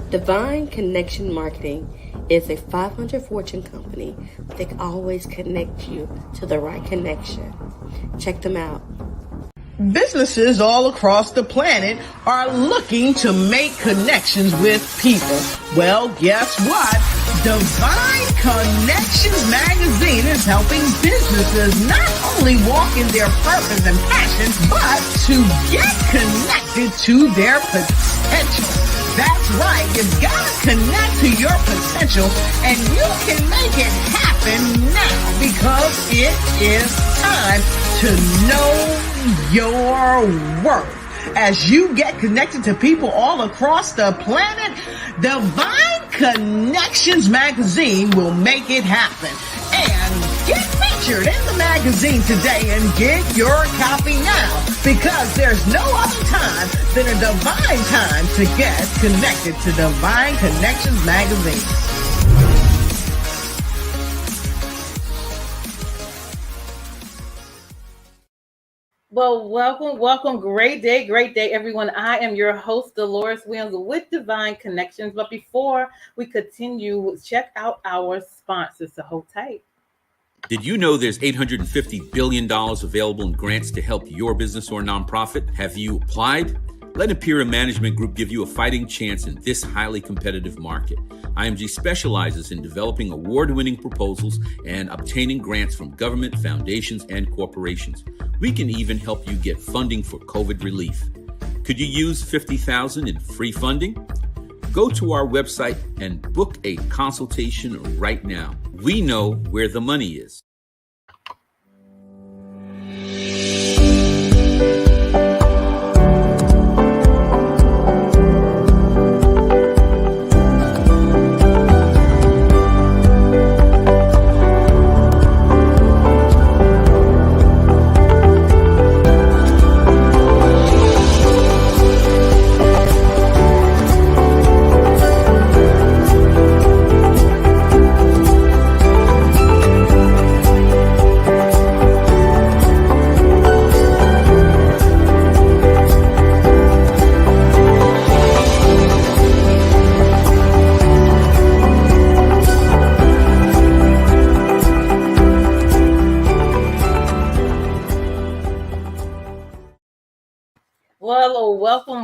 Divine Connection Marketing is a 500 Fortune company that can always connect you to the right connection. Check them out. Businesses all across the planet are looking to make connections with people. Well, guess what? Divine Connections magazine is helping businesses not only walk in their purpose and passion, but to get connected to their potential. That's right. You've got to connect to your potential, and you can make it happen now because it is time to know your worth. As you get connected to people all across the planet, Divine Connections magazine will make it happen. And get featured in the magazine today and get your copy now, because there's no other time than a divine time to get connected to Divine Connections magazine. Well, welcome. Great day, everyone. I am your host, Deloris Williams with Divine Connections. But before we continue, check out our sponsors, so hold tight. Did you know there's $850 billion available in grants to help your business or nonprofit? Have you applied? Let Imperial Management Group give you a fighting chance in this highly competitive market. IMG specializes in developing award-winning proposals and obtaining grants from government, foundations, and corporations. We can even help you get funding for COVID relief. Could you use $50,000 in free funding? Go to our website and book a consultation right now. We know where the money is.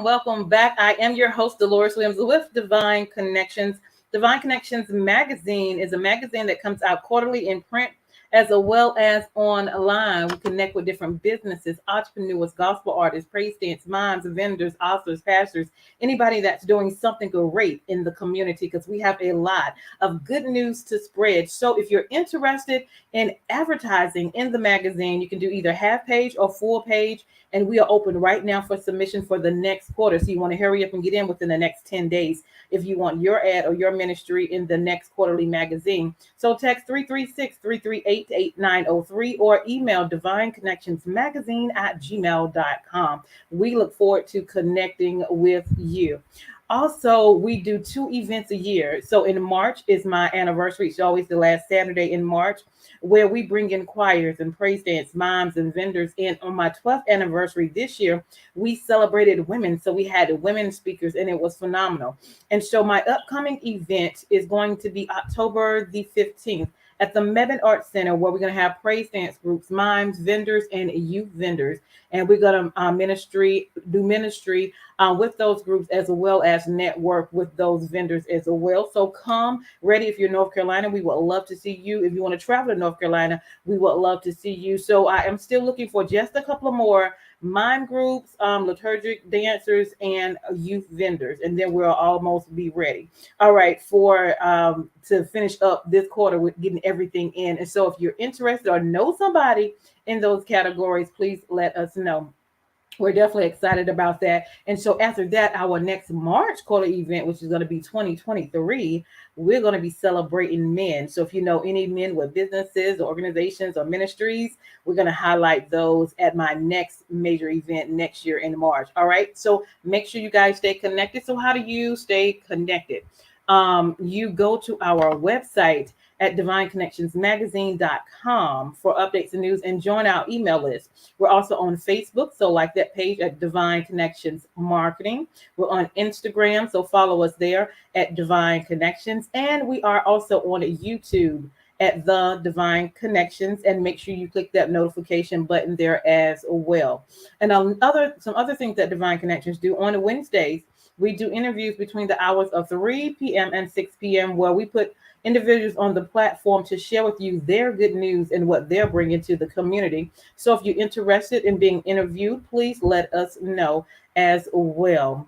Welcome back. I am your host, Deloris Williams with Divine Connections. Divine Connections magazine is a magazine that comes out quarterly in print as well as online. We connect with different businesses, entrepreneurs, gospel artists, praise dance, mimes, vendors, authors, pastors, anybody that's doing something great in the community, because we have a lot of good news to spread. So if you're interested in advertising in the magazine, you can do either half page or full page. And we are open right now for submission for the next quarter. So you want to hurry up and get in within the next 10 days if you want your ad or your ministry in the next quarterly magazine. So text 336-338-8903 or email divineconnectionsmagazine@gmail.com. We look forward to connecting with you. Also, we do 2 events a year. So in March is my anniversary. It's always the last Saturday in March, where we bring in choirs and praise dance, mimes, and vendors. And on my 12th anniversary this year, we celebrated women. So we had women speakers, and it was phenomenal. And so my upcoming event is going to be October the 15th at the Mebane Arts Center, where we're going to have praise dance groups, mimes, vendors, and youth vendors. And we're going to do ministry with those groups, as well as network with those vendors as well. So come ready. If you're in North Carolina, we would love to see you. If you want to travel to North Carolina, we would love to see you. So I am still looking for just a couple of more mime groups, liturgic dancers, and youth vendors, and then we'll almost be ready. All right, for to finish up this quarter with getting everything in. And so if you're interested or know somebody in those categories, please let us know. We're definitely excited about that. And so after that, our next March quarter event, which is going to be 2023, we're going to be celebrating men. So if you know any men with businesses, organizations, or ministries, we're going to highlight those at my next major event next year in March. All right. So make sure you guys stay connected. So how do you stay connected? You go to our website at divineconnectionsmagazine.com for updates and news, and join our email list. We're also on Facebook, so like that page at Divine Connections Marketing. We're on Instagram, so follow us there at Divine Connections. And we are also on YouTube at The Divine Connections, and make sure you click that notification button there as well. And some other things that Divine Connections do on Wednesdays, we do interviews between the hours of 3 p.m. and 6 p.m. where we put individuals on the platform to share with you their good news and what they're bringing to the community. So if you're interested in being interviewed, please let us know as well.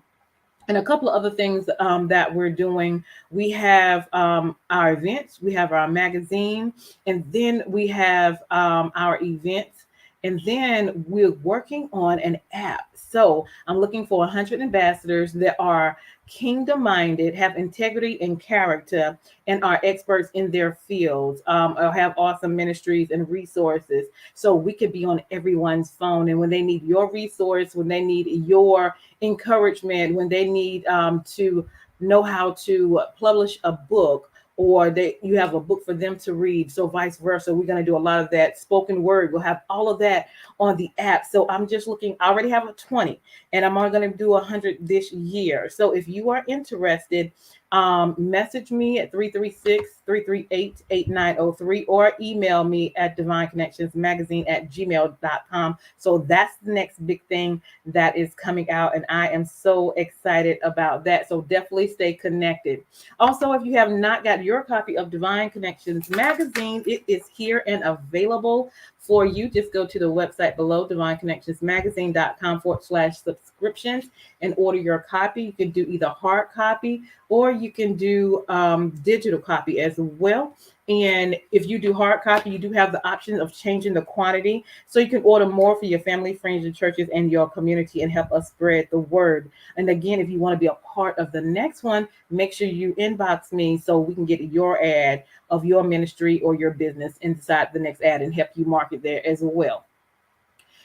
And a couple of other things that we're doing. We have our events, we have our magazine, and then we have our events. And then we're working on an app. So I'm looking for 100 ambassadors that are kingdom minded, have integrity and character, and are experts in their fields, or have awesome ministries and resources. So we could be on everyone's phone. And when they need your resource, when they need your encouragement, when they need to know how to publish a book, or you have a book for them to read, so vice versa. We're going to do a lot of that spoken word. We'll have all of that on the app. So I'm just looking, I already have a 20, and I'm only going to do 100 this year. So if you are interested, message me at 336-338-8903 or email me at divineconnectionsmagazine@gmail.com. So that's the next big thing that is coming out, and I am so excited about that. So definitely stay connected. Also, if you have not got your copy of Divine Connections magazine, it is here and available for you. Just go to the website below, divineconnectionsmagazine.com/subscriptions, and order your copy. You can do either hard copy or you can do digital copy as well. And if you do hard copy, you do have the option of changing the quantity, so you can order more for your family, friends, and churches and your community, and help us spread the word. And again, if you want to be a part of the next one, make sure you inbox me so we can get your ad of your ministry or your business inside the next ad and help you market there as well.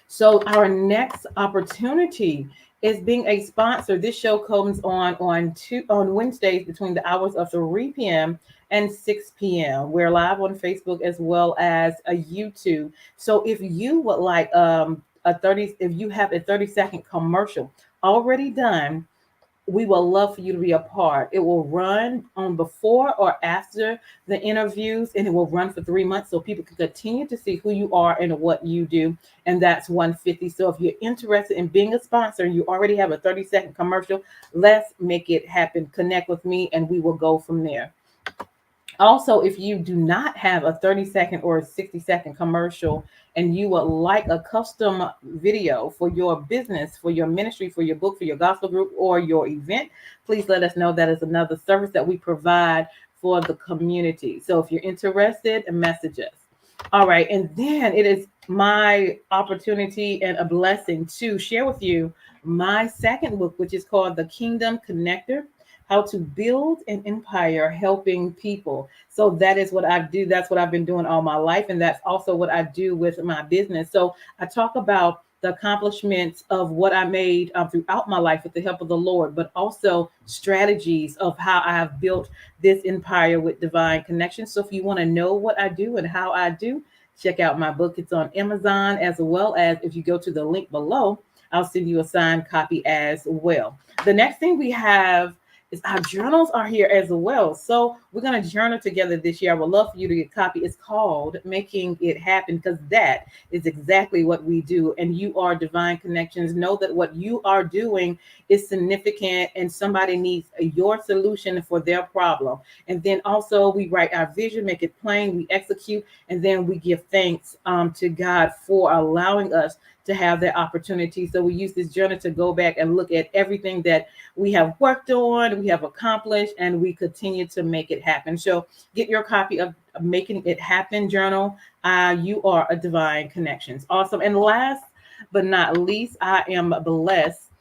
So our next opportunity is being a sponsor. This show comes on Wednesdays between the hours of 3 p.m. and 6 p.m. We're live on Facebook as well as a YouTube. So if you would like if you have a 30-second commercial already done, we will love for you to be a part. It will run on before or after the interviews, and it will run for 3 months so people can continue to see who you are and what you do. And that's $150. So if you're interested in being a sponsor and you already have a 30-second commercial, let's make it happen. Connect with me and we will go from there. Also, if you do not have a 30-second or a 60-second commercial and you would like a custom video for your business, for your ministry, for your book, for your gospel group, or your event, please let us know. That is another service that we provide for the community. So if you're interested, message us. All right. And then it is my opportunity and a blessing to share with you my second book, which is called The Kingdom Connector: How to Build an Empire Helping People. So that is what I do. That's what I've been doing all my life. And that's also what I do with my business. So I talk about the accomplishments of what I made throughout my life with the help of the Lord, but also strategies of how I have built this empire with Divine Connections. So if you want to know what I do and how I do, check out my book. It's on Amazon, as well as if you go to the link below, I'll send you a signed copy as well. The next thing we have is our journals are here as well. So we're going to journal together this year. I would love for you to get a copy. It's called Making It Happen, because that is exactly what we do. And you are Divine Connections. Know that what you are doing is significant and somebody needs your solution for their problem. And then also we write our vision, make it plain, we execute, and then we give thanks to God for allowing us to have that opportunity. So we use this journal to go back and look at everything that we have worked on, we have accomplished, and we continue to make it happen. So get your copy of Making It Happen journal. You are a Divine Connections. Awesome. And last but not least, I am blessed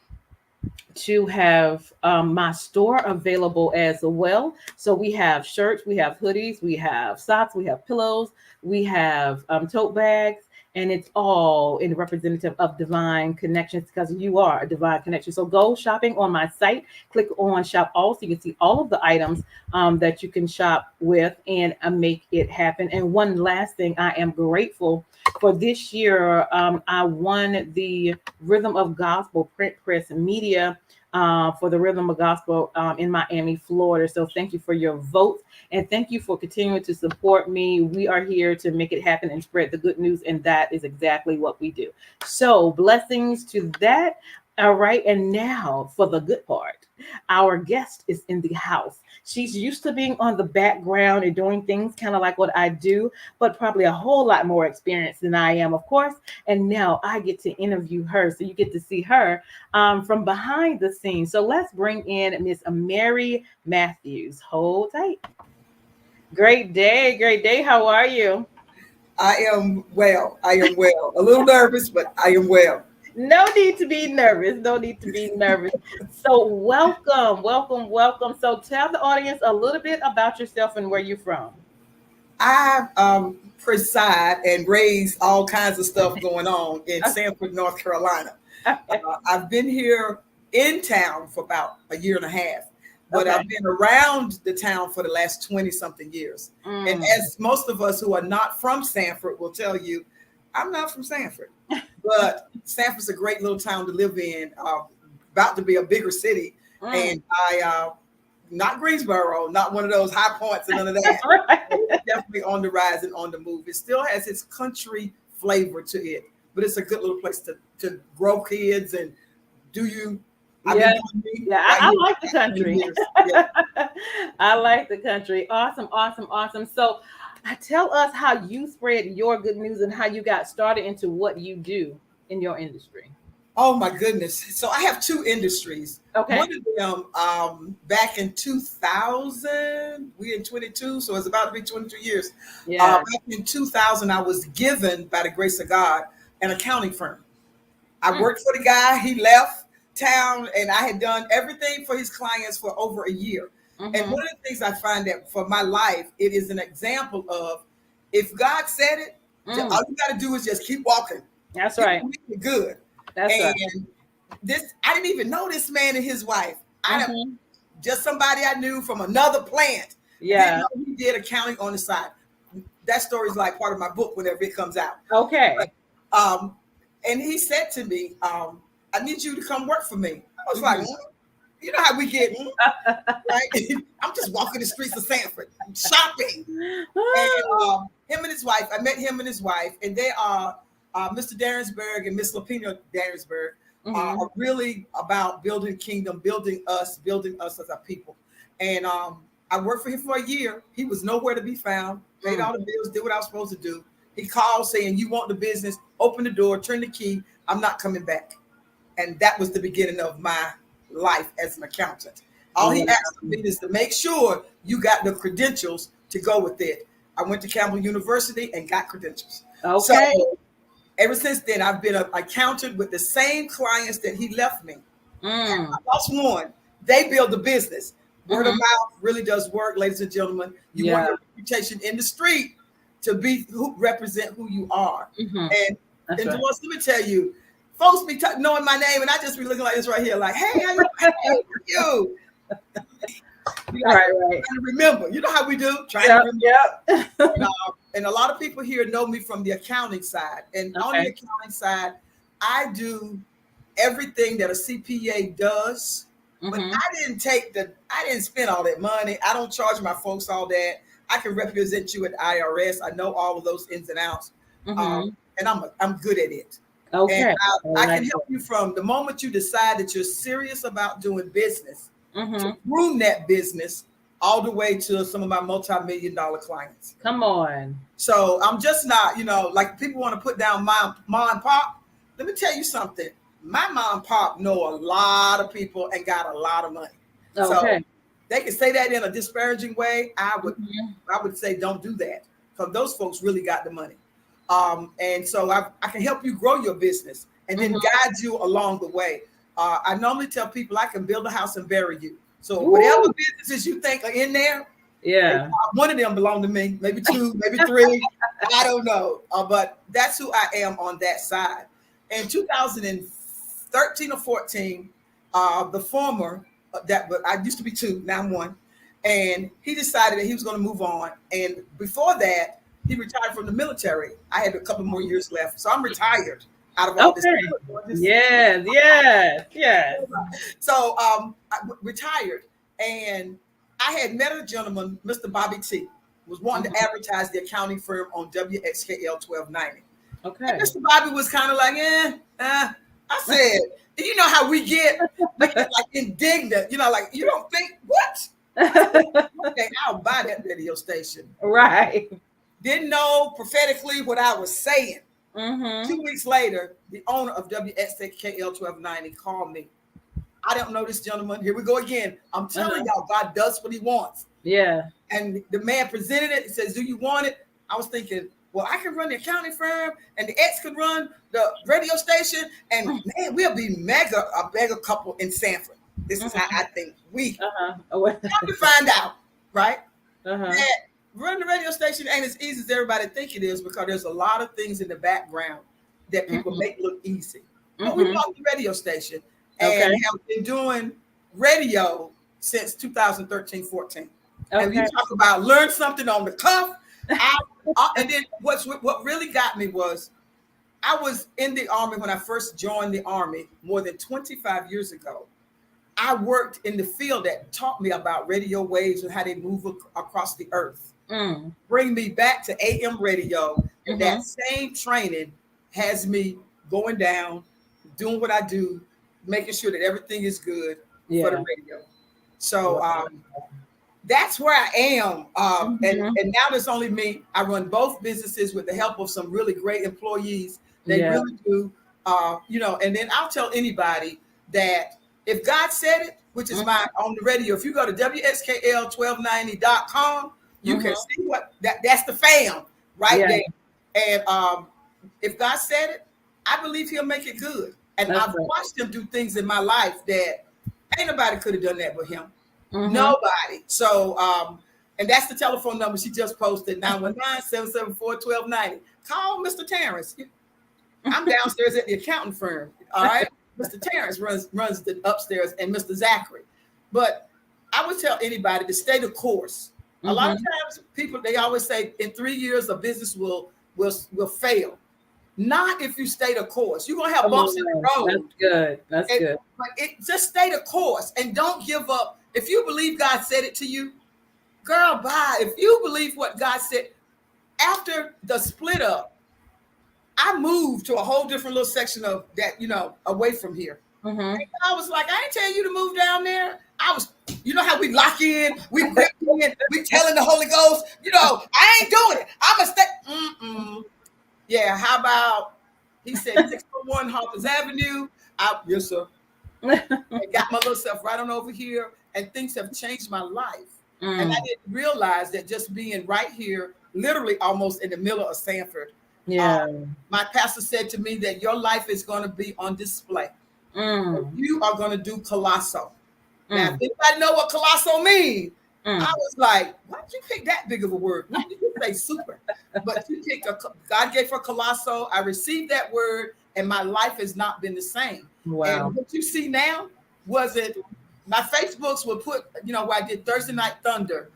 to have my store available as well. So we have shirts, we have hoodies, we have socks, we have pillows, we have tote bags, And it's all in representative of divine connections because you are a divine connection. So go shopping on my site, click on shop all so you can see all of the items that you can shop with and make it happen. And one last thing, I am grateful for this year. I won the Rhythm of Gospel print press media for the Rhythm of Gospel in Miami, Florida. So thank you for your vote. And thank you for continuing to support me. We are here to make it happen and spread the good news. And that is exactly what we do. So blessings to that. All right. And now for the good part. Our guest is in the house. She's used to being on the background and doing things kind of like what I do, but probably a whole lot more experienced than I am, of course. And now I get to interview her. So you get to see her from behind the scenes. So let's bring in Miss Mary Matthews. Hold tight. Great day. Great day. How are you? I am well. I am well. A little nervous, but I am well. No need to be nervous. No need to be nervous. So welcome, welcome, welcome. So tell the audience a little bit about yourself and where you're from. I preside and raise all kinds of stuff going on in Sanford, North Carolina. I've been here in town for about a year and a half, but I've been around the town for the last 20-something years. And as most of us who are not from Sanford will tell you, I'm not from Sanford. But Sanford's a great little town to live in, about to be a bigger city. And I, not Greensboro, not one of those high points and none of that. Right. Definitely on the rise and on the move. It still has its country flavor to it, but it's a good little place to grow kids and do you. I like the country. I like the country. Awesome, awesome, awesome. So tell us how you spread your good news and how you got started into what you do in your industry. Oh my goodness. So I have two industries. Okay. One of them back in 2000, we're in 22, so it's about to be 22 years. Back in 2000, I was given, by the grace of God, an accounting firm. I worked for the guy, he left town, and I had done everything for his clients for over a year. And one of the things I find that for my life, it is an example of if God said it, all you got to do is just keep walking. That's right. Good. That's right. This, I didn't even know this man and his wife. Just somebody I knew from another plant. Yeah. He did accounting on the side. That story is like part of my book whenever it comes out. Okay. But, and he said to me, I need you to come work for me. I was like, you know how we get, right? I'm just walking the streets of Sanford, shopping. And him and his wife, I met him and his wife, and they are Mr. Dansberg and Miss Lapina Dansberg are really about building kingdom, building us as a people. And I worked for him for a year. He was nowhere to be found, paid all the bills, did what I was supposed to do. He called saying, you want the business, open the door, turn the key, I'm not coming back. And that was the beginning of my life as an accountant. All he asked of me is to make sure you got the credentials to go with it. I went to Campbell University and got credentials. Okay. So ever since then, I've been an accountant with the same clients that he left me. I lost one. They build the business. Word of mouth really does work, ladies and gentlemen. You want your reputation in the street to be represent who you are. And Deloris, let me tell you, folks be knowing my name, and I just be looking like this right here, like, hey, how you? Right. Remember, you know how we do. And a lot of people here know me from the accounting side. And on the accounting side, I do everything that a CPA does. But I didn't spend all that money. I don't charge my folks all that. I can represent you at IRS. I know all of those ins and outs. And I'm good at it. Okay. And I can help you from the moment you decide that you're serious about doing business to groom that business all the way to some of my multi-million-dollar clients. Come on. So I'm just not, like people want to put down my mom and pop. Let me tell you something. My mom and pop know a lot of people and got a lot of money. Okay. So they can say that in a disparaging way. I would say don't do that because those folks really got the money. And so I can help you grow your business and then guide you along the way. I normally tell people I can build a house and bury you. So whatever businesses you think are in there, Yeah. One of them belonged to me, maybe two, maybe three. I don't know. But that's who I am on that side. In 2013 or 14, the former, but I used to be two, now I'm one. And he decided that he was going to move on. And before that, he retired from the military. I had a couple more years left. So I'm retired out of all this. Yes. So I retired. And I had met a gentleman, Mr. Bobby T, was wanting to advertise the accounting firm on WXKL 1290. Okay. And Mr. Bobby was kind of like, I said, you know how we get like indignant, like, you don't think, what? Okay, I'll buy that radio station. Right. Didn't know prophetically what I was saying. 2 weeks later, the owner of WXKL 1290 called me. I don't know this gentleman. Here we go again. I'm telling y'all, God does what he wants. Yeah. And the man presented it. He says, do you want it? I was thinking, well, I can run the accounting firm and the ex can run the radio station. And man, we'll be a mega couple in Sanford. This is how I think we have to find out, right? That running the radio station ain't as easy as everybody think it is, because there's a lot of things in the background that people make look easy. But we bought the radio station and have been doing radio since 2013-14. And you talk about learn something on the cuff. And then what really got me was I was in the Army when I first joined the Army more than 25 years ago. I worked in the field that taught me about radio waves and how they move across the earth. Bring me back to AM radio. And that same training has me going down, doing what I do, making sure that everything is good for the radio. So that's where I am. And now there's only me. I run both businesses with the help of some really great employees. They really do. And then I'll tell anybody that if God said it, which is on the radio, if you go to WXKL1290.com, you can see what that's the fam right there. And if God said it, I believe he'll make it good. And I've watched him do things in my life that ain't nobody could have done that but him. Nobody. So, and that's the telephone number she just posted, 919-774-1290. Call Mr. Terrence. I'm downstairs at the accounting firm. All right. Mr. Terrence runs the upstairs, and Mr. Zachary. But I would tell anybody to stay the course. A lot of times people, they always say in 3 years a business will fail. Not if you stay the course. You're going to have bumps in the road. That's good. But just stay the course and don't give up. If you believe God said it to you, girl, bye. If you believe what God said, after the split up, I moved to a whole different little section of that, away from here. I was like, I ain't tell you to move down there. I was, you know how we lock in, we grip in, we telling the Holy Ghost, I ain't doing it. I'm a stay. Yeah, how about, he said 601 Harper's Avenue. Yes, sir. I got my little self right on over here, and things have changed my life. And I didn't realize that just being right here, literally almost in the middle of Sanford. My pastor said to me that your life is going to be on display. You are going to do colossal. Now, if anybody know what colossal means, I was like, why did you pick that big of a word? Why did you say super? But you picked God gave her colossal. I received that word, and my life has not been the same. Wow. And what you see now wasn't, my Facebooks will put, where I did Thursday Night Thunder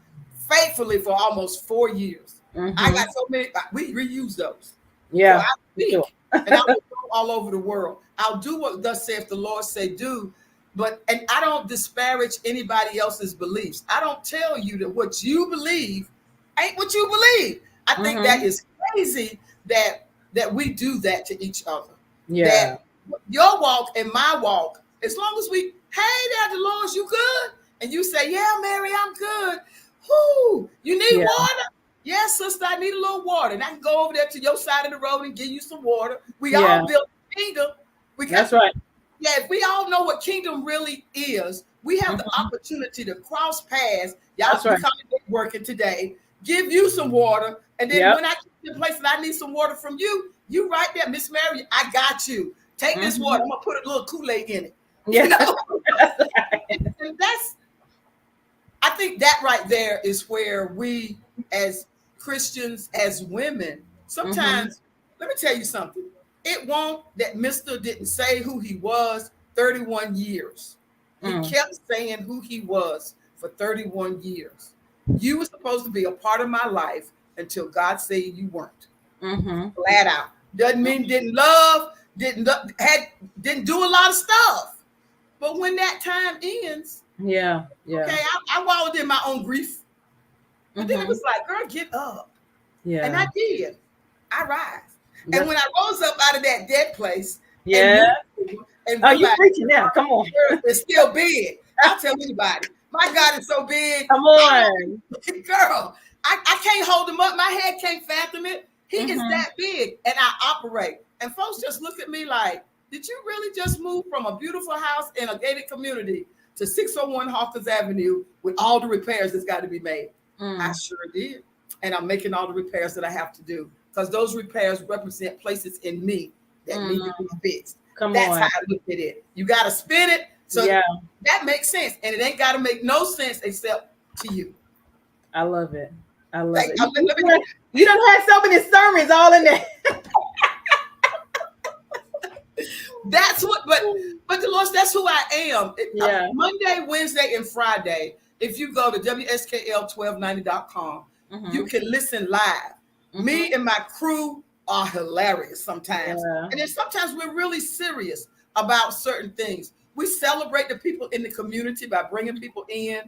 faithfully for almost 4 years. I got so many, we reuse those. Yeah. So I speak, and I will go all over the world. I'll do what thus saith the Lord say do, and I don't disparage anybody else's beliefs. I don't tell you that what you believe ain't what you believe. I think that is crazy that we do that to each other. Yeah. That your walk and my walk, as long as we, hey there, Deloris, you good? And you say, yeah, Mary, I'm good. Whoo, you need water? Yes, sister, I need a little water. And I can go over there to your side of the road and give you some water. We all built the kingdom. That's right. Yeah, if we all know what kingdom really is, we have the opportunity to cross paths. Y'all be working today, give you some water. And then when I get to the place that I need some water from you, you right there, Miss Mary, I got you. Take this water. I'm going to put a little Kool-Aid in it. Yeah. And that's, I think that right there is where we as Christians, as women, sometimes, let me tell you something. It won't that Mr. didn't say who he was 31 years. He kept saying who he was for 31 years. You were supposed to be a part of my life until God said you weren't. Flat out. Doesn't mean didn't love, didn't do a lot of stuff. But when that time ends, okay, I wallowed in my own grief. But then it was like, girl, get up. Yeah. And I did. I rise. Yep. And when I rose up out of that dead place, and you preaching now? Come on. It's still big. I'll tell anybody. My God is so big. Come on. Girl, I can't hold him up. My head can't fathom it. He is that big, and I operate. And folks just look at me like, did you really just move from a beautiful house in a gated community to 601 Hawkins Avenue with all the repairs that's got to be made? I sure did. And I'm making all the repairs that I have to do, because those repairs represent places in me that need to be fixed. That's how I look at it. You got to spin it. So that makes sense. And it ain't got to make no sense except to you. I love it. I love it. You done had so many sermons all in there. That's what, but Deloris, that's who I am. Monday, Wednesday, and Friday, if you go to WSKL1290.com, you can listen live. Me and my crew are hilarious sometimes. And then sometimes we're really serious about certain things. We celebrate the people in the community by bringing people in.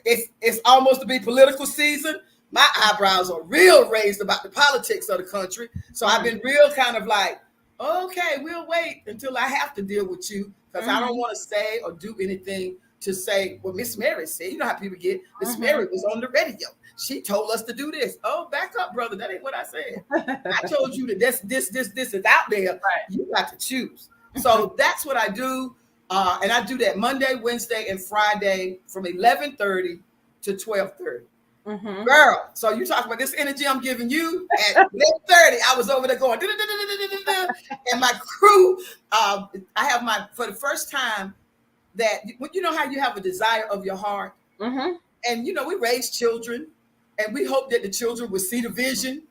It's almost to be political season. My eyebrows are real raised about the politics of the country. So I've been real kind of like, okay, we'll wait until I have to deal with you, because I don't want to say or do anything to say, well, Miss Mary said, you know how people get, Miss Mary was on the radio. She told us to do this. Oh, back up, brother. That ain't what I said. I told you that this is out there. Right. You got to choose. So that's what I do. And I do that Monday, Wednesday, and Friday from 11:30 to 12:30. Girl, so you talk about this energy I'm giving you at 11:30. I was over there going, and my crew, I have for the first time, that you know how you have a desire of your heart, and we raise children, and we hope that the children will see the vision.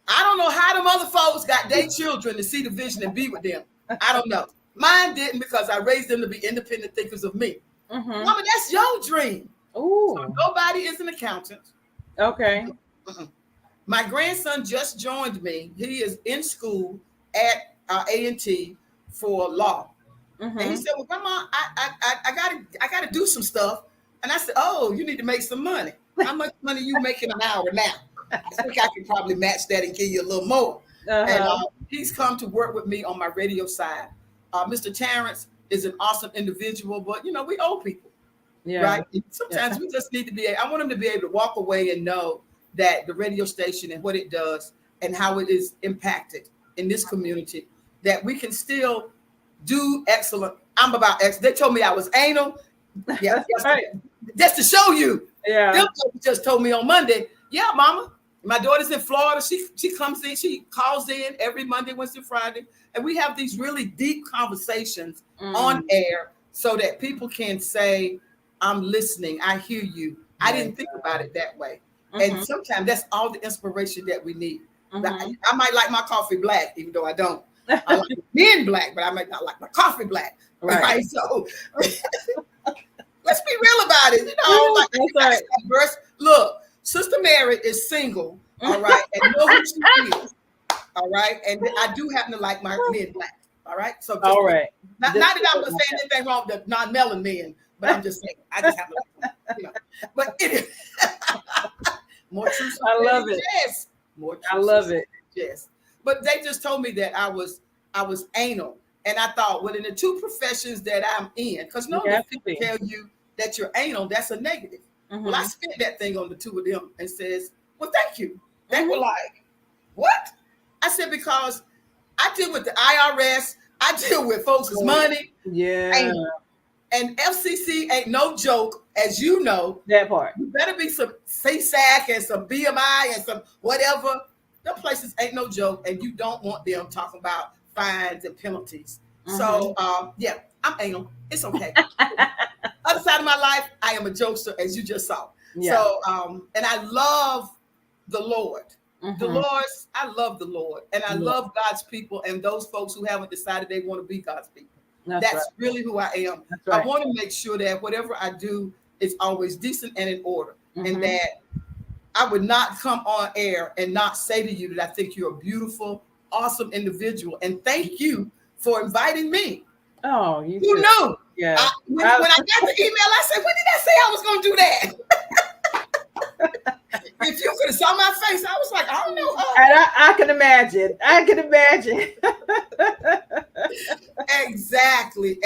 I don't know how them other folks got their children to see the vision and be with them. I don't know. Mine didn't, because I raised them to be independent thinkers of me. Mama, that's your dream. Ooh. So nobody is an accountant. Okay. My grandson just joined me. He is in school at A&T for law. And he said, well, Grandma, I gotta do some stuff. And I said, oh, you need to make some money. How much money you making an hour now? I think I can probably match that and give you a little more. And he's come to work with me on my radio side. Mr. Terrence is an awesome individual, but we old people, right? And sometimes we just need to be. I want him to be able to walk away and know that the radio station and what it does and how it is impacted in this community, that we can still do excellent. I'm about excellent. They told me I was anal. Yeah, right. Just to show you. Yeah. Them just told me on Monday. Yeah, Mama. My daughter's in Florida. She comes in. She calls in every Monday, Wednesday, Friday, and we have these really deep conversations on air, so that people can say, "I'm listening. I hear you." I didn't think about it that way. And sometimes that's all the inspiration that we need. I might like my coffee black, even though I don't. I like men black, but I might not like my coffee black. Right? So let's be real about it. Look, Sister Mary is single, all right, and know who she is, all right. And I do happen to like my men black, all right. So all right, not that I'm saying anything wrong with the non-melon men, but I'm just saying I just have to, But it is more true. I love it. Yes, more true. I love it. Yes, but they just told me that I was anal, and I thought, well, in the two professions that I'm in, because if people tell you that you're anal, that's a negative. Well, I spent that thing on the two of them and says, well, thank you. They were like, what? I said, because I deal with the IRS. I deal with folks' money. Yeah. And FCC ain't no joke, as you know. That part. You better be some CSAC and some BMI and some whatever. Them places ain't no joke, and you don't want them talking about fines and penalties. So, I'm anal. It's okay. Other side of my life, I am a jokester, as you just saw. Yeah. So, and I love the Lord. Mhm. Dolores, I love the Lord, and I Yeah. love God's people and those folks who haven't decided they want to be God's people. That's right. really who I am. That's right. I want to make sure that whatever I do is always decent and in order, Mhm. and that I would not come on air and not say to you that I think you're a beautiful, awesome individual, and thank you for inviting me. Oh, you Who too. knew? Yeah. When I got the email, I said, when did I say I was going to do that? If you could have saw my face, I was like, I don't know. And I can imagine. I can imagine. Exactly.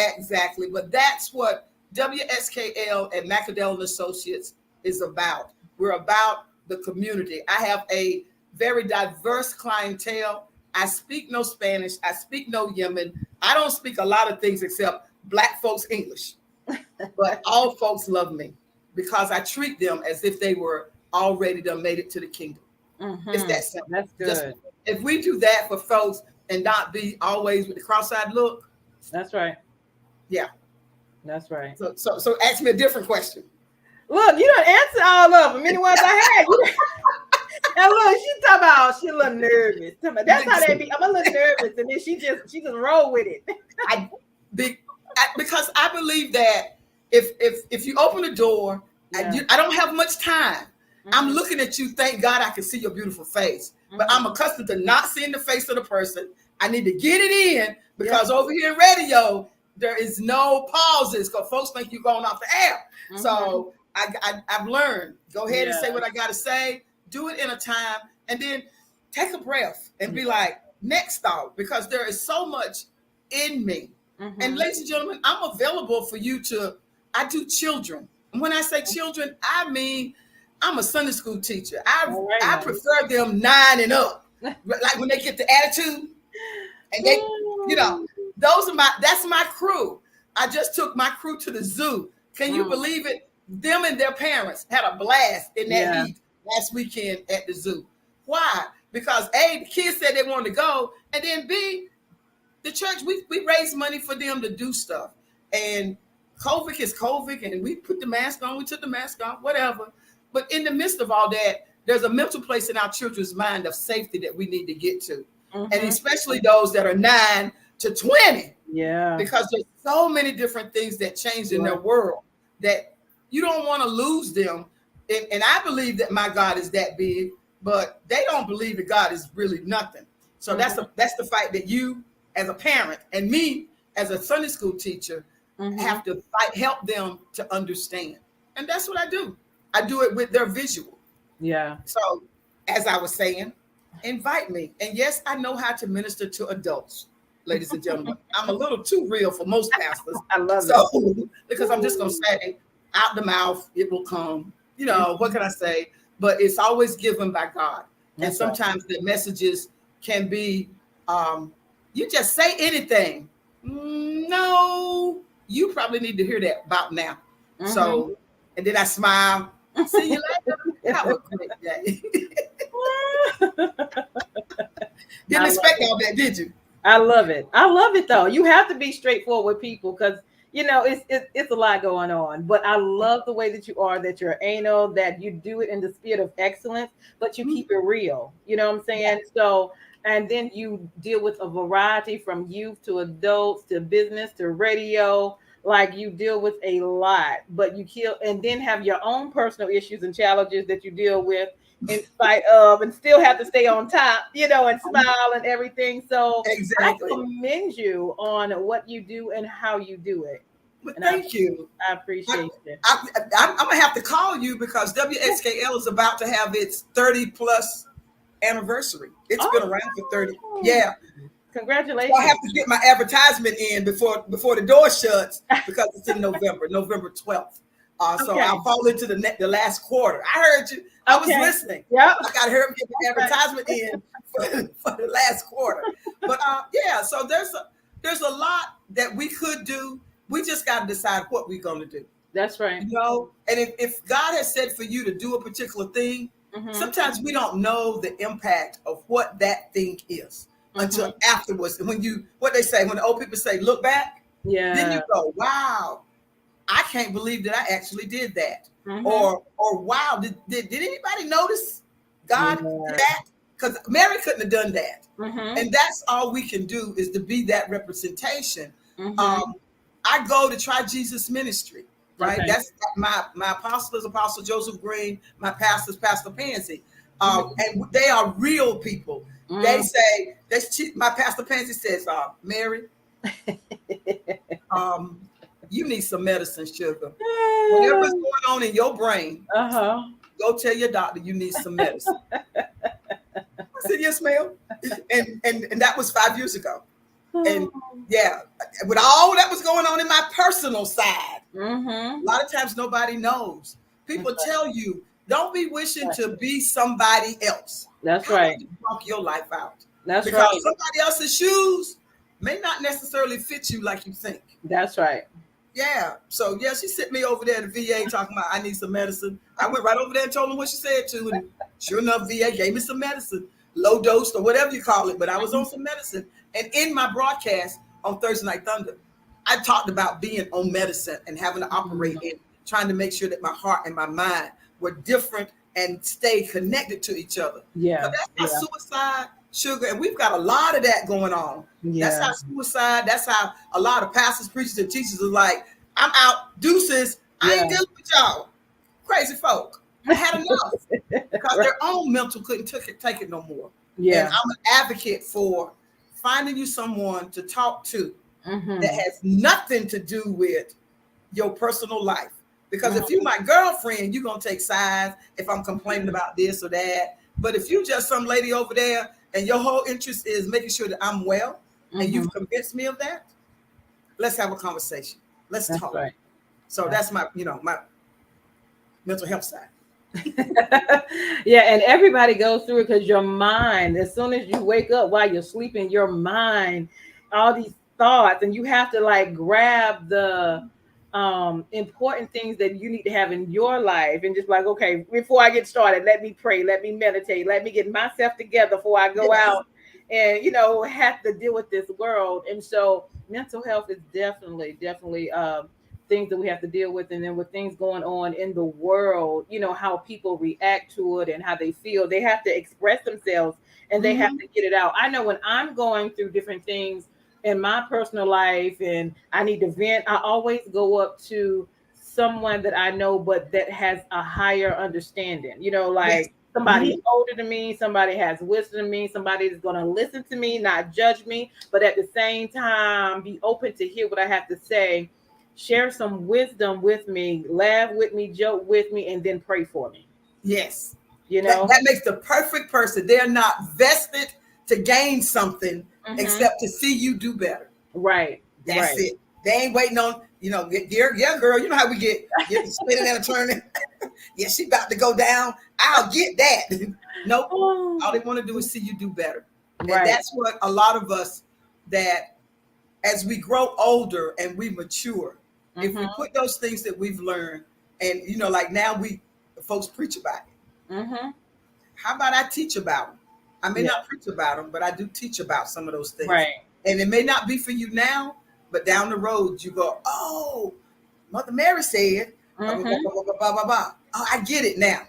But that's what WSKL and Macadell and Associates is about. We're about the community. I have a very diverse clientele. I speak no Spanish. I speak no Yemen. I don't speak a lot of things except Black folks English. But all folks love me because I treat them as if they were already done made it to the kingdom. Mhm. It's that simple. That's good. Just, if we do that for folks and not be always with the cross-eyed look. That's right. Yeah. That's right. So ask me a different question. Look, you don't answer all of them. Many ones I had. And look, she talking about she a little nervous. That's how they be. I'm a little nervous, and then she just roll with it. Because I believe that if you open the door, Yeah. I don't have much time. Mhm. I'm looking at you. Thank God I can see your beautiful face. But Mhm. I'm accustomed to not seeing the face of the person. I need to get it in because over here in radio, there is no pauses because folks think you're going off the air. Mhm. So I've learned. Go ahead and say Yeah. what I got to say. Do it in a time, and then take a breath and be like, next thought, because there is so much in me. Mhm. And ladies and gentlemen, I'm available for you to. I do children. And when I say children, I mean I'm a Sunday school teacher. All right, I now. prefer them 9 and up, like when they get the attitude, and they, that's my crew. I just took my crew to the zoo. Can you believe it? Them and their parents had a blast in that heat last weekend at the zoo. Why? Because A, the kids said they wanted to go, and then B, the church, we raised money for them to do stuff. And COVID is COVID, and we put the mask on, we took the mask off, whatever. But in the midst of all that, there's a mental place in our children's mind of safety that we need to get to. Mhm. And especially those that are 9 to 20. Yeah. Because there's so many different things that change in their world that you don't want to lose them. And I believe that my God is that big, but they don't believe that God is really nothing. So that's the fight that you as a parent and me as a Sunday school teacher have to fight, help them to understand. And that's what I do. I do it with their visual. Yeah. So as I was saying, invite me. And yes, I know how to minister to adults, ladies and gentlemen. I'm a little too real for most pastors. I love it. Because I'm just going to say out the mouth, it will come. You know, what can I say? But it's always given by God. And sometimes the messages can be, you just say anything. No, you probably need to hear that about now. So, and then I smile. See you later. Have a great day. Didn't expect all that, did you? I love it. I love it though. You have to be straightforward with people because it's a lot going on. But I love the way that you are, that you're anal, that you do it in the spirit of excellence, but you keep it real. You know what I'm saying? Yeah. So, and then you deal with a variety from youth to adults to business to radio. Like you deal with a lot, but you kill and then have your own personal issues and challenges that you deal with in spite of, and still have to stay on top, and smile and everything. So exactly. I commend you on what you do and how you do it. Well, thank you. I appreciate it. I'm gonna have to call you because WSKL is about to have its 30 plus anniversary. It's been around for 30. Yeah. Congratulations. So I have to get my advertisement in before the door shuts because it's in November 12th. So I'll fall into the last quarter. I heard you. I was listening. Yeah. I got to hurry up and get the advertisement in for the last quarter. But so there's a lot that we could do. We just got to decide what we're going to do. That's right. And if God has said for you to do a particular thing, sometimes we don't know the impact of what that thing is until afterwards. When what they say, when the old people say, look back, Yeah. Then you go, wow, I can't believe that I actually did that. Mhm. Or wow, did anybody notice God did Yeah. that? Because Mary couldn't have done that. Mhm. And that's all we can do, is to be that representation. Mhm. I go to Try Jesus Ministry, right? Okay. That's my apostle is Apostle Joseph Green, my pastor is Pastor Pansy. And they are real people. They say, my Pastor Pansy says, Mary, you need some medicine, sugar. Whatever's going on in your brain, Uh-huh. go tell your doctor you need some medicine. I said, yes, ma'am. And that was 5 years ago. And yeah, with all that was going on in my personal side, a lot of times nobody knows. People tell you, don't be wishing to be somebody else. That's How right. about you walk your life out? That's because right. somebody else's shoes may not necessarily fit you like you think. That's right. Yeah. So yeah, she sent me over there to VA talking about I need some medicine. I went right over there and told them what she said to, and sure enough, VA gave me some medicine, low dose or whatever you call it. But I was on some medicine, and in my broadcast on Thursday Night Thunder, I talked about being on medicine and having to operate in trying to make sure that my heart and my mind were different and stay connected to each other. Yeah. So that's not suicide, sugar, and we've got a lot of that going on. Yeah. That's how suicide, that's how a lot of pastors, preachers, and teachers are like, I'm out, deuces, I ain't dealing with y'all. Crazy folk. I had enough. Because their own mental couldn't take it no more. Yeah. And I'm an advocate for finding you someone to talk to that has nothing to do with your personal life. Because if you're my girlfriend, you're going to take sides if I'm complaining about this or that. But if you just some lady over there and your whole interest is making sure that I'm well, and you've convinced me of that, let's have a conversation. Let's talk. Right. So that's my, my mental health side. Yeah, and everybody goes through it because your mind, as soon as you wake up while you're sleeping, your mind, all these thoughts, and you have to like grab the important things that you need to have in your life and just like, okay, before I get started, let me pray, let me meditate, let me get myself together before I go out and have to deal with this world. And so mental health is definitely things that we have to deal with. And then with things going on in the world, how people react to it and how they feel, they have to express themselves and they have to get it out. I know when I'm going through different things in my personal life and I need to vent, I always go up to someone that I know, but that has a higher understanding, somebody older than me, somebody has wisdom than me, somebody is going to listen to me, not judge me, but at the same time, be open to hear what I have to say, share some wisdom with me, laugh with me, joke with me, and then pray for me. Yes. That makes the perfect person. They're not vested to gain something except to see you do better. Right. That's it. They ain't waiting on, yeah, girl, you know how we get spinning and turning. Yeah, she about to go down. I'll get that. Nope. All they want to do is see you do better. And that's what a lot of us, that as we grow older and we mature, if we put those things that we've learned, and like now folks preach about it. How about I teach about them? I may not preach about them, but I do teach about some of those things. Right. And it may not be for you now, but down the road you go, oh, Mother Mary said, blah, blah, blah, blah, blah, blah. Oh, I get it now.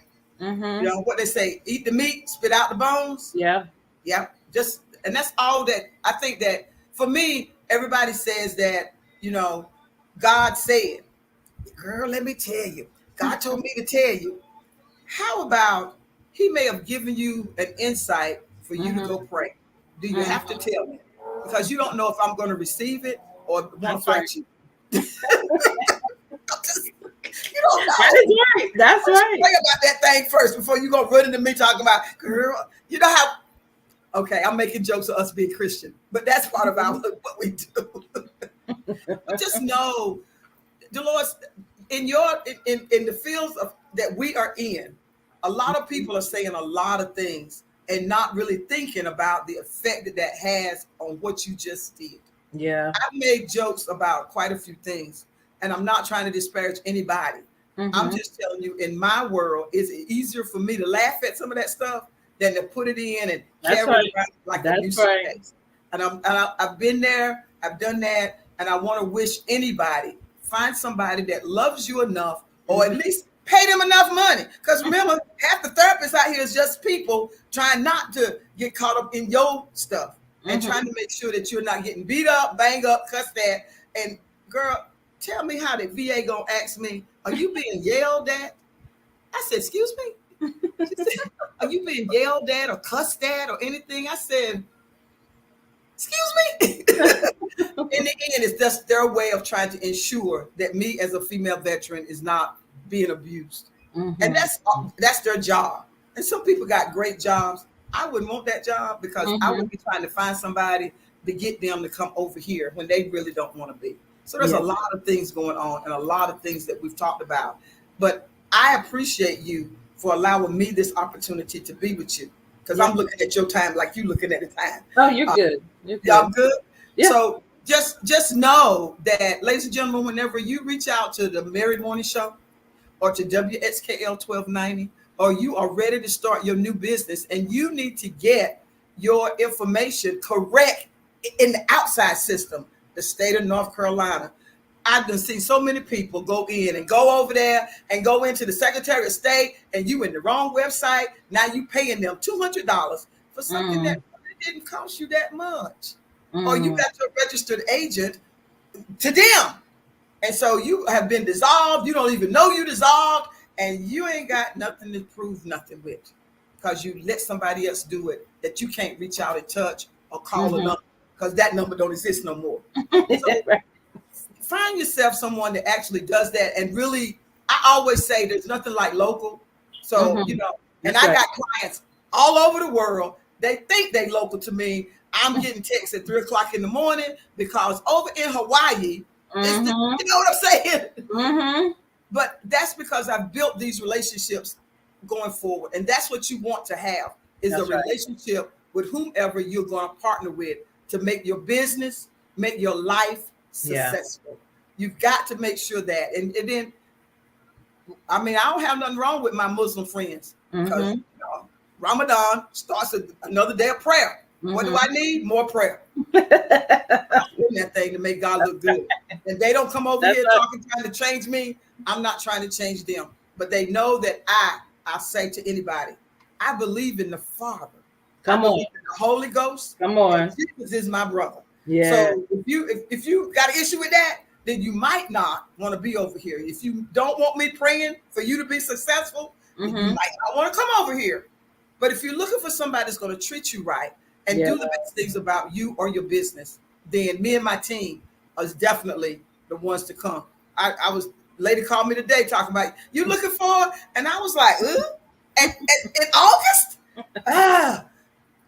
What they say, eat the meat, spit out the bones. Yeah. And that's all that I think. That for me, everybody says that, God said, girl, let me tell you, God told me to tell you. How about he may have given you an insight for you to go pray? Do you have to tell me? Because you don't know if I'm going to receive it or want to fight you. You don't know. That is right. That's right. Pray about that thing first before you go run into me talking about, girl, you know how. Okay, I'm making jokes of us being Christian, but that's part of what we do. But just know, Deloris, in the fields that we are in, a lot of people are saying a lot of things and not really thinking about the effect that has on what you just did. Yeah. I've made jokes about quite a few things, and I'm not trying to disparage anybody. I'm just telling you, in my world, it's easier for me to laugh at some of that stuff than to put it in and carry it around like a music case. And I've been there, I've done that, And I want to wish anybody, find somebody that loves you enough, or at least pay them enough money. Because remember, half the therapists out here is just people trying not to get caught up in your stuff and trying to make sure that you're not getting beat up, bang up, cussed at. And girl, tell me how the VA gonna ask me, are you being yelled at? I said, excuse me? She said, are you being yelled at or cussed at or anything? I said, excuse me? In the end, it's just their way of trying to ensure that me as a female veteran is not being abused. And that's their job. And some people got great jobs. I wouldn't want that job because I would be trying to find somebody to get them to come over here when they really don't want to be. So there's a lot of things going on and a lot of things that we've talked about. But I appreciate you for allowing me this opportunity to be with you, because I'm looking at your time like you looking at the time. Oh, you're good. You're good. I'm good. Yeah. So just know that, ladies and gentlemen, whenever you reach out to the Married Morning Show or to WXKL 1290, or you are ready to start your new business and you need to get your information correct in the outside system, the state of North Carolina, I've done seen so many people go in and go over there and go into the Secretary of State, and you in the wrong website. Now you paying them $200 for something that really didn't cost you that much. Or you got your registered agent to them. And so you have been dissolved. You don't even know you dissolved, and you ain't got nothing to prove nothing with, because you let somebody else do it that you can't reach out and touch or call a number, because that number don't exist no more. So, find yourself someone that actually does that. And really, I always say there's nothing like local. So, you know, and I got clients all over the world. They think they local to me. I'm getting texts at 3:00 in the morning because over in Hawaii, you know what I'm saying? But that's because I've built these relationships going forward. And that's what you want to have, is a relationship with whomever you're going to partner with to make your business, make your life successful. You've got to make sure that. And then, I mean, I don't have nothing wrong with my Muslim friends, because you know, Ramadan starts another day of prayer. What do I need? More prayer. I'm doing that thing to make God look good. And they don't come over here trying to change me. I'm not trying to change them. But they know that I say to anybody, I believe in the Father. Come on. In the Holy Ghost. Come on. Jesus is my brother. Yeah. So if you got an issue with that, then you might not want to be over here. If you don't want me praying for you to be successful, you might not want to come over here. But if you're looking for somebody that's going to treat you right and do the best things about you or your business, then me and my team is definitely the ones to come. I was, lady called me today talking about, you looking for, and I was like, in August?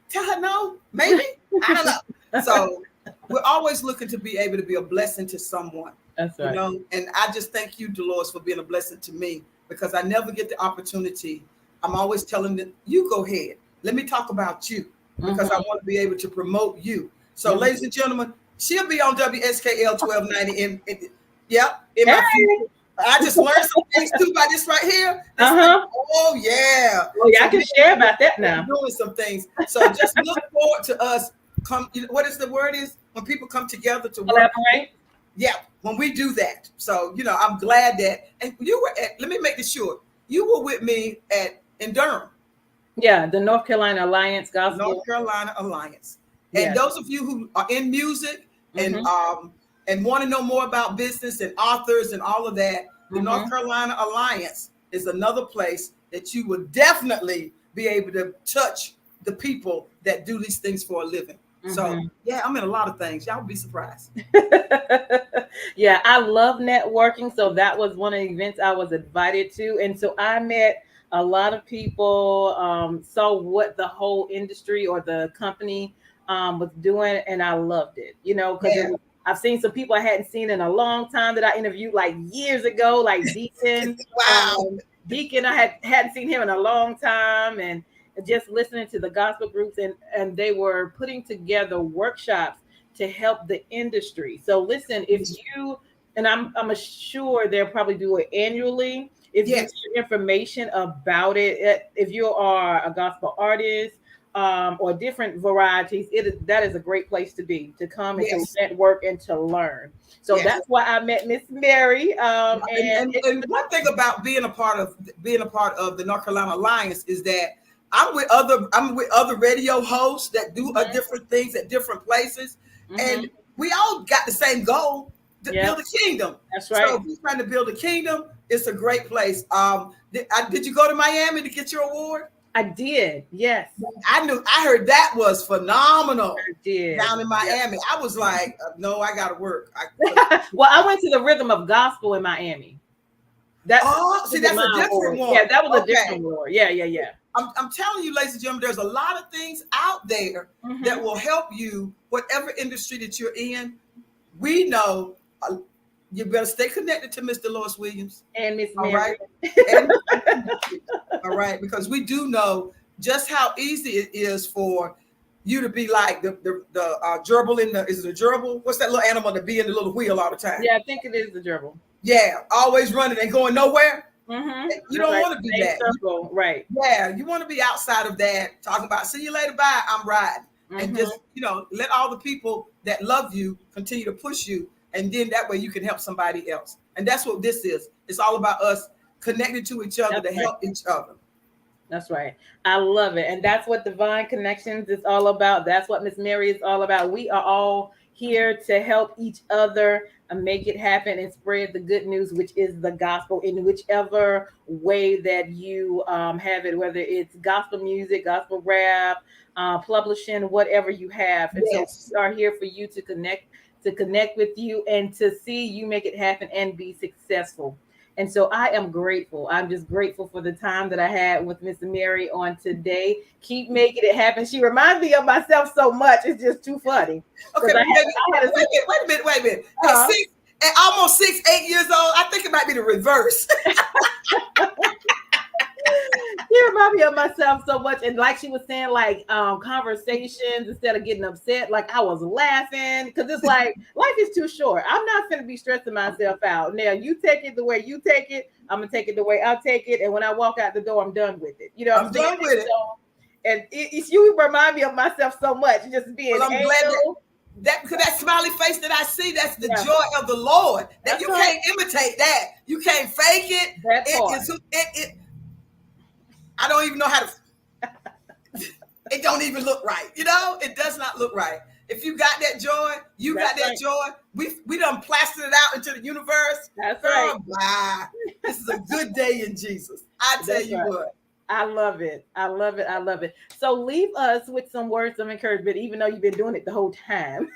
Tell her no, maybe. I don't know. So we're always looking to be able to be a blessing to someone. That's right. You know, and I just thank you, Deloris, for being a blessing to me, because I never get the opportunity. I'm always telling them, you go ahead. Let me talk about you, because I want to be able to promote you. So, ladies and gentlemen, she'll be on WSKL 1290 in my future. I just learned some things too by this right here. Oh yeah. Well, I can share about that now. Doing some things. So just look forward to us. What is the word is when people come together to work? Collaborate. Yeah, when we do that. So, you know, I'm glad that, and you were at, let me make this short. You were with me in Durham. Yeah, the North Carolina Alliance Gospel. North Carolina Alliance. And those of you who are in music and want to know more about business and authors and all of that, the North Carolina Alliance is another place that you will definitely be able to touch the people that do these things for a living. So, yeah, I'm in a lot of things. Y'all will be surprised. Yeah, I love networking. So that was one of the events I was invited to. And so I met a lot of people, saw what the whole industry or the company was doing. And I loved it, you know, because I've seen some people I hadn't seen in a long time that I interviewed like years ago, like Deacon. Deacon, I hadn't seen him in a long time, and just listening to the gospel groups, and they were putting together workshops to help the industry. So listen, if you, and I'm sure they'll probably do it annually. If you get information about it, if you are a gospel artist, or different varieties, that is a great place to be, to come and Yes. to network and to learn. So Yes. that's why I met Miss Mary. And one thing about being a part of the North Carolina Alliance is that I'm with other radio hosts that do different things at different places, and we all got the same goal to build a kingdom. That's right. So if you're trying to build a kingdom, it's a great place. Did you go to Miami to get your award? I did. Yes. I heard that was phenomenal. I did. Down in Miami. I was like, no, I got to work. Well, I went to the Rhythm of Gospel in Miami. That's a different one. Yeah, that was a different award. Yeah. I'm telling you, ladies and gentlemen, there's a lot of things out there that will help you, whatever industry that you're in. We know you better stay connected to Miss Deloris Williams and Miss Mary. All right, because we do know just how easy it is for you to be like the gerbil is it a gerbil? What's that little animal that be in the little wheel all the time? Yeah, I think it is the gerbil. Yeah, always running and going nowhere. You don't want to be that. Circle, right. Yeah, you want to be outside of that, talking about see you later, bye, I'm riding. And just, let all the people that love you continue to push you. And then that way you can help somebody else. And that's what this is. It's all about us connected to each other help each other. That's right. I love it. And that's what Divine Connections is all about. That's what Miss Mary is all about. We are all here to help each other and make it happen and spread the good news, which is the gospel, in whichever way that you have it, whether it's gospel music, gospel rap, publishing, whatever you have. And so we are here for you to connect with you and to see you make it happen and be successful. And so I am grateful. I'm just grateful for the time that I had with Miss Mary on today. Keep making it happen. She reminds me of myself so much. It's just too funny. Okay, wait a minute. At almost 8 years old, I think it might be the reverse. She reminds me of myself so much. And like she was saying, like conversations, instead of getting upset, like I was laughing because it's like life is too short. I'm not going to be stressing myself out. Now you take it the way you take it. I'm going to take it the way I'll take it. And when I walk out the door, I'm done with it. You know, I'm done with it. And you remind me of myself so much. Just being I'm glad that smiley face that I see, that's the joy of the Lord. That you can't imitate that. You can't fake it. I don't even know how to. It don't even look right. It does not look right. If you got that joy, got that joy. We done plastered it out into the universe. That's right. Bye. This is a good day in Jesus. I tell you what. I love it. I love it. I love it. So leave us with some words of encouragement, even though you've been doing it the whole time.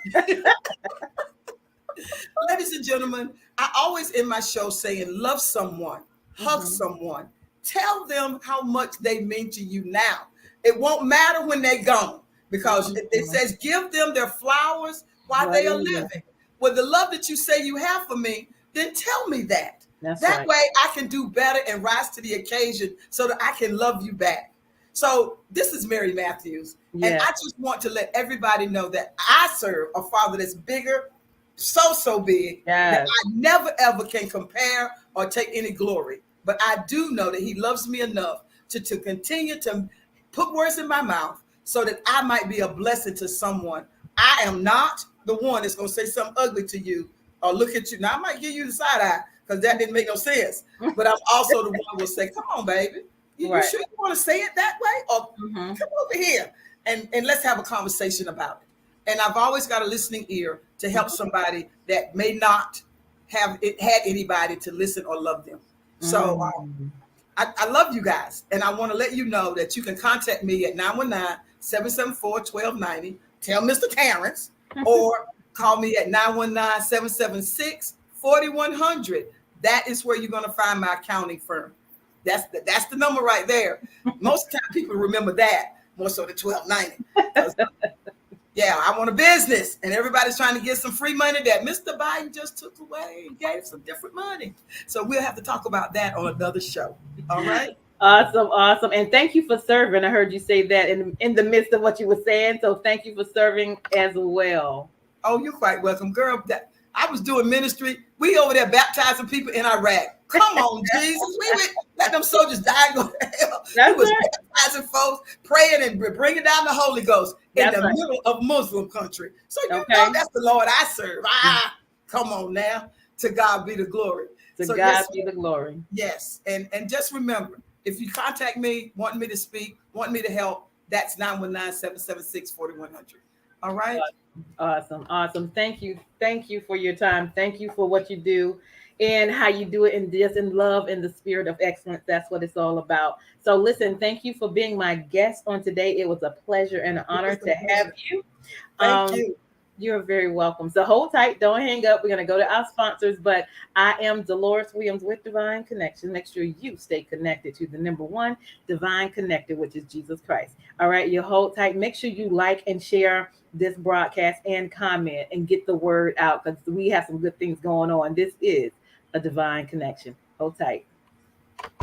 Ladies and gentlemen, I always end my show saying, love someone, hug someone, tell them how much they mean to you now. It won't matter when they're gone, because it says, give them their flowers while they are living. Well, the love that you say you have for me, then tell me that. That way I can do better and rise to the occasion so that I can love you back. So this is Mary Matthews. And I just want to let everybody know that I serve a Father that's bigger, so big, that I never, ever can compare or take any glory. But I do know that he loves me enough to continue to put words in my mouth so that I might be a blessing to someone. I am not the one that's going to say something ugly to you or look at you. Now, I might give you the side eye because that didn't make no sense. But I'm also the one who will say, come on, baby. You sure you want to say it that way? Or come over here and let's have a conversation about it. And I've always got a listening ear to help somebody that may not have had anybody to listen or love them. So I love you guys. And I want to let you know that you can contact me at 919-774-1290. Tell Mr. Terrence, or call me at 919-776-4100. That is where you're going to find my accounting firm. That's the number right there. Most of the time people remember that more so than 1290. I want a business, and everybody's trying to get some free money that Mr. Biden just took away and gave some different money. So we'll have to talk about that on another show. All right. Awesome. And thank you for serving. I heard you say that in the midst of what you were saying. So thank you for serving as well. Oh, you're quite welcome, girl. I was doing ministry. We over there baptizing people in Iraq. Come on, Jesus. We would let them soldiers die and go to hell. That's We was right. baptizing folks, praying and bringing down the Holy Ghost in That's the right. middle of Muslim country. So you Okay. know that's the Lord I serve. Come on now. To God be the glory. To So God yes, be the glory. yes. And just remember, if you contact me, wanting me to speak, wanting me to help, that's 919-776-4100. All right. Awesome. Thank you for your time. Thank you for what you do and how you do it, and just in love and the spirit of excellence. That's what it's all about. So listen, thank you for being my guest on today. It was a pleasure and an honor to have you. Thank you. You're very welcome. So hold tight, don't hang up. We're going to go to our sponsors, but I am Deloris Williams with Divine Connection. Make sure you stay connected to the number one divine connector, which is Jesus Christ. All right, you hold tight. Make sure you like and share this broadcast and comment and get the word out, because we have some good things going on. This is a divine connection. Hold tight.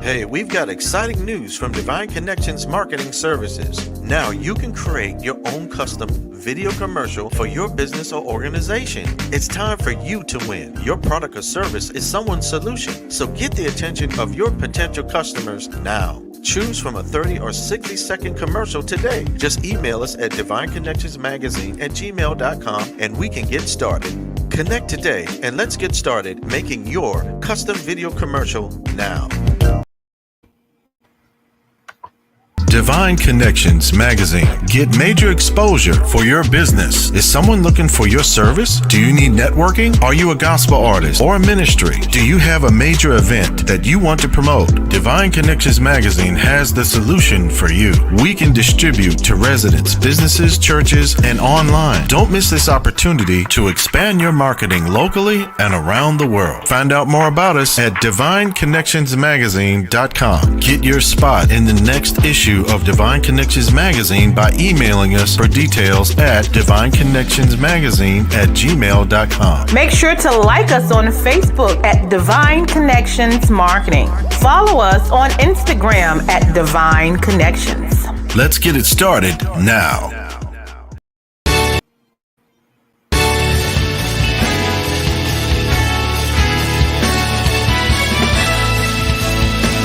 Hey, we've got exciting news from Divine Connections Marketing Services. Now you can create your own custom video commercial for your business or organization. It's time for you to win. Your product or service is someone's solution, so get the attention of your potential customers now. Choose from a 30 or 60-second commercial today. Just email us at divineconnectionsmagazine@gmail.com and we can get started. Connect today and let's get started making your custom video commercial now. Divine Connections Magazine. Get major exposure for your business. Is someone looking for your service? Do you need networking? Are you a gospel artist or a ministry? Do you have a major event that you want to promote? Divine Connections Magazine has the solution for you. We can distribute to residents, businesses, churches, and online. Don't miss this opportunity to expand your marketing locally and around the world. Find out more about us at divineconnectionsmagazine.com. Get your spot in the next issue of Divine Connections Magazine by emailing us for details at divineconnectionsmagazine@gmail.com. Make sure to like us on Facebook at Divine Connections Marketing. Follow us on Instagram at Divine Connections. Let's get it started now.